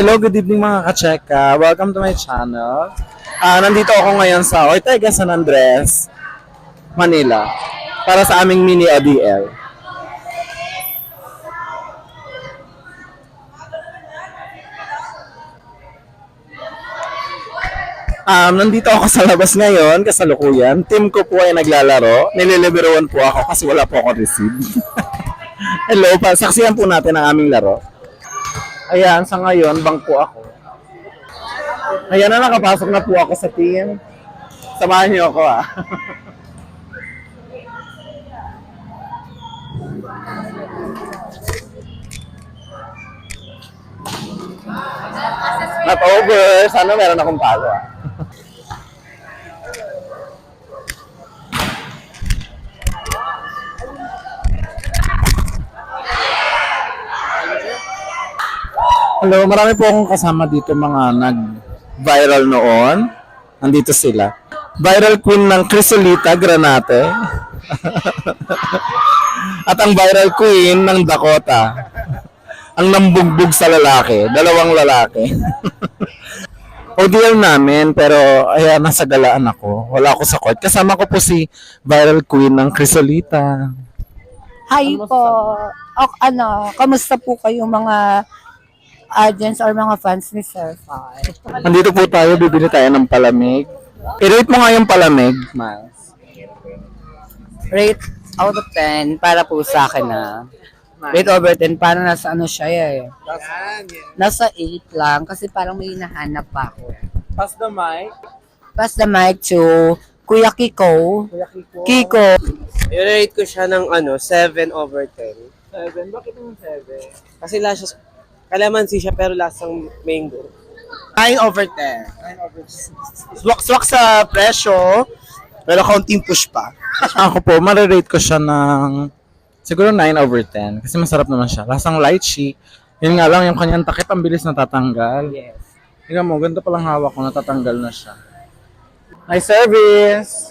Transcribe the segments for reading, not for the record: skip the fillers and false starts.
Hello, good evening mga kacheka. Welcome to my channel. Nandito ako ngayon sa Ortega, San Andres, Manila para sa aming mini ODL. Nandito ako sa labas ngayon, kasalukuyan. Team ko po ay naglalaro. Nililiberuan po ako kasi wala po ako receive. Hello, saksihan po natin ang aming laro. Ayan, sa ngayon, bang po ako. Ayan na, nakapasok na po ako sa team. Samahan niyo ako Not over. Sana meron akong palo Hello, marami po akong kasama dito mga nag-viral noon. Nandito sila. Viral queen ng Crisolita Granate. At ang viral queen ng Dakota. Ang nambugbog sa lalaki. Dalawang lalaki. ODL namin, pero ayan, nasa galaan ako. Wala ako sa court. Kasama ko po si viral queen ng Crisolita. Hi po. Kamusta po kayong mga audience or mga fans ni Sir Far? Nandito po tayo, bibili tayo ng palamig. I-rate mo nga yung palamig, Miles. Rate out of 10 para po sa akin na. Rate over 10, parang nasa ano siya eh. Nasa 8 lang kasi parang may hinahanap pa ako. Pass the mic. Pass the mic to Kuya Kiko. Kiko. I-rate ko siya ng 7 over 10. 7? Bakit yung 7? Kasi lasa kalamansi siya pero lasang mango. 9 over 10. Swak-swak sa presyo, pero kaunting push pa. Ako po, marirate ko siya ng siguro 9 over 10. Kasi masarap naman siya. Lasang lychee. Yun nga lang, yung kanyang takip, ang bilis natatanggal. Yes. Tingnan mo, ganito palang hawak ko, natatanggal na siya. Nice service!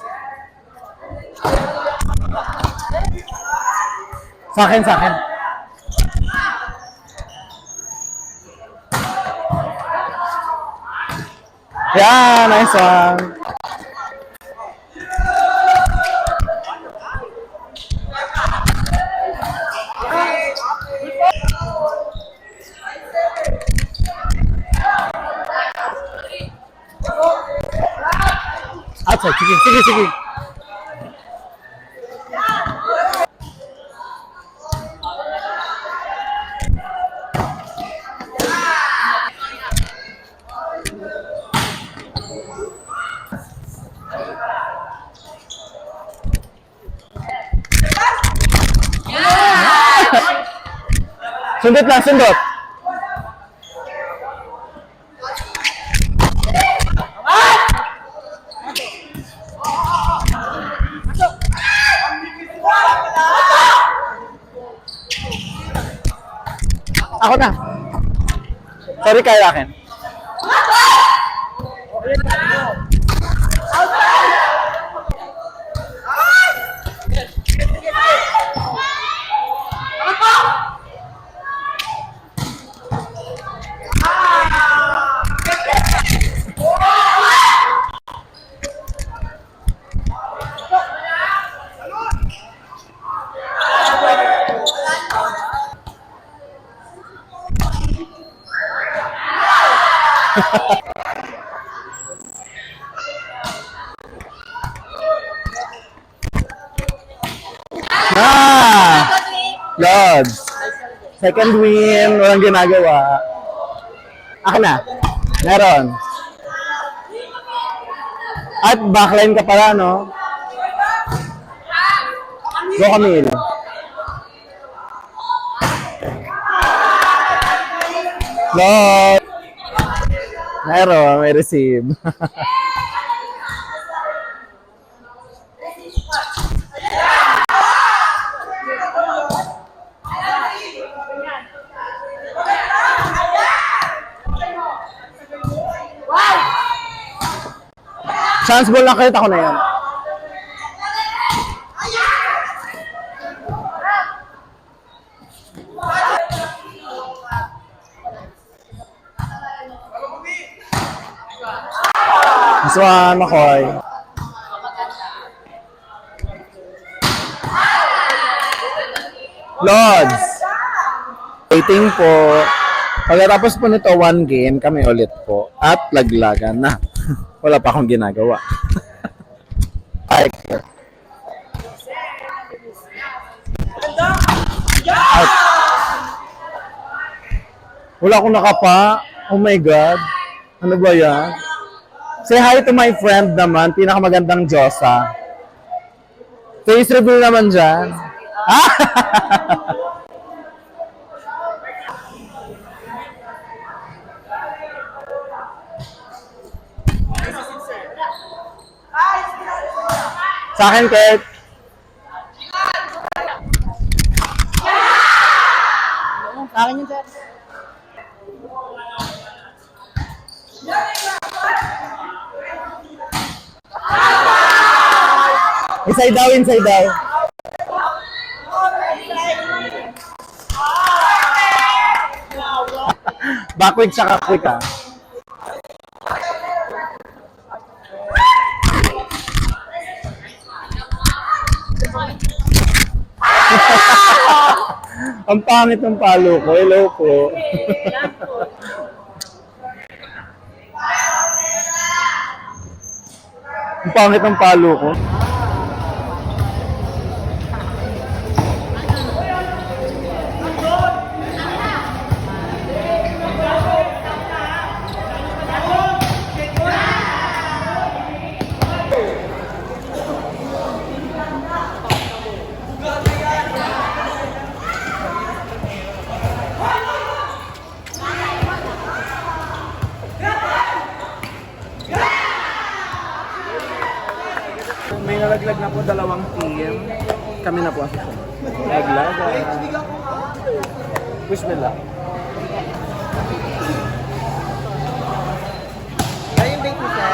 Sa akin, sa akin. Yeah, nice one. Outside, sige. Sundot lang, sundot. Ako na. Sorry kayo akin. Lods. Second win, walang ginagawa. Akin na. Meron. At backline ka pala, no? Go, Camille. Lods. Meron, may receive. Chance ball lang, kita ko na yan. This one, Makoy. Lods! Waiting po. Pagkatapos po nito, one game, kami ulit po. At laglagan na. Wala pa akong ginagawa. Ay, out. Wala akong nakapa. Oh my God. Ano ba yan? Say hi to my friend naman, pinakamagandang Diyosa. Face reveal naman dyan. Ah! Sa akin, Kurt. Sa akin yung sir. Inside daw, inside daw. Backward siya quick ah. Ang pangit ng palo ko. Hello po. Ang pangit ng palo ko. May nalaglag na po dalawang team. Kami na po ang susunod. Nalaglag. Wish me luck. Ayun, thank you, sir.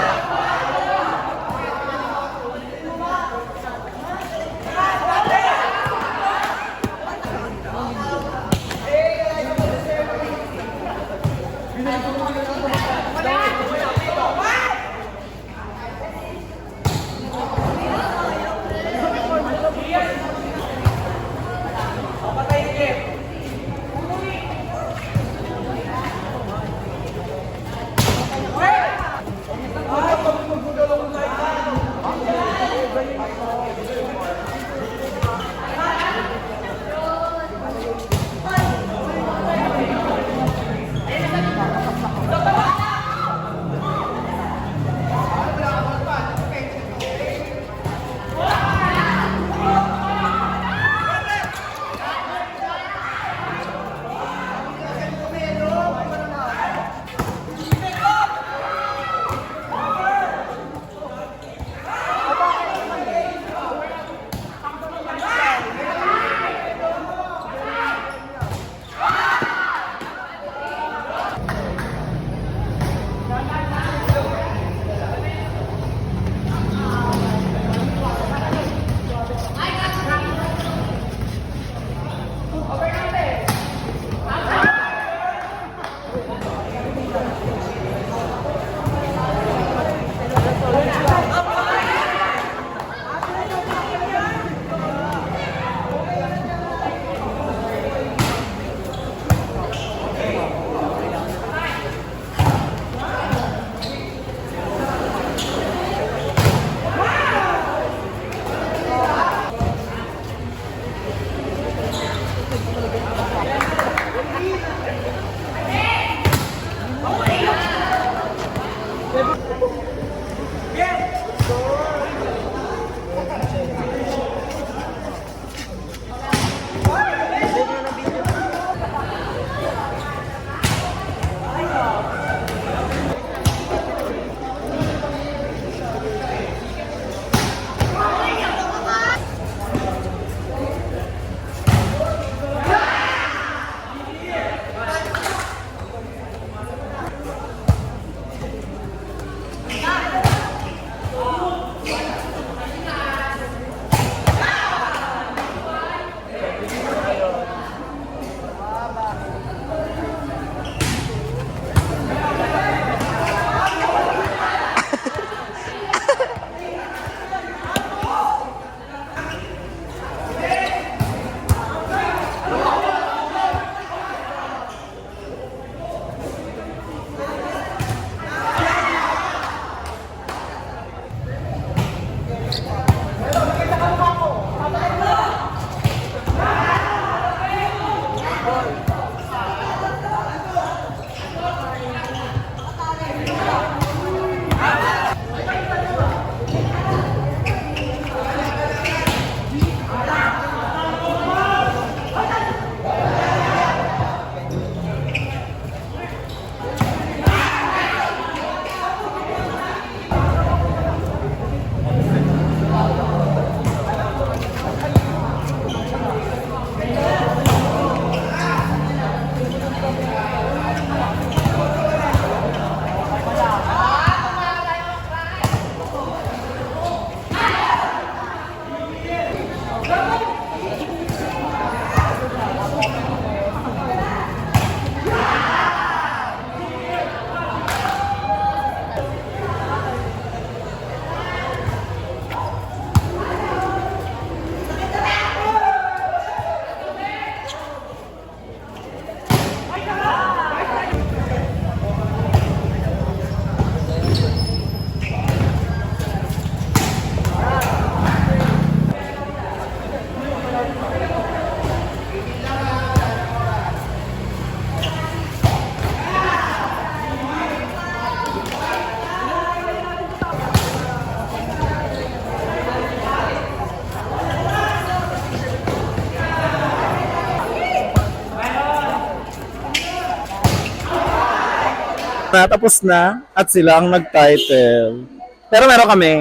Tapos na at sila ang nag-title. Pero meron kami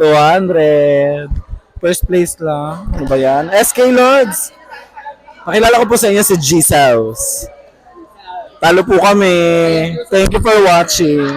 200. First place lang. Ano ba yan? SK Lords. Pakilala ko po sa inyo si Jesus. Talo po kami. Thank you for watching.